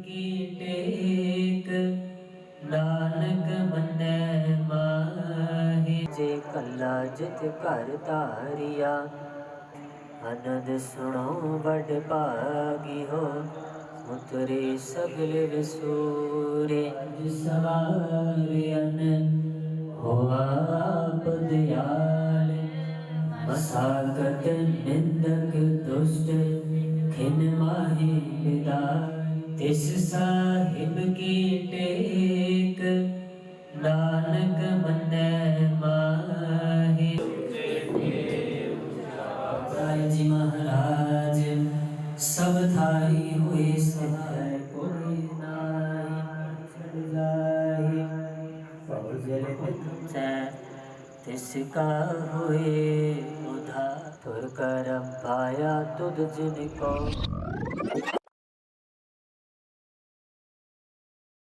की टेक नानक मन्नै माहे। जे कला जित घर तारिया आनंद सुनो बड़ भागी हो। उतरे सगल विसूरे सवारियन होआ आप दयाल। मसाकत निंदक दुष्ट खिन माही विदाई। तिस साहिब की टेक नानक मन्नै माहे। जी महाराज सब थाई हुए सहाय कोई नाहि छड़ जाहि। फौजल पिछै तिसका हुए उधार। तुर करम पाया तुध जिनको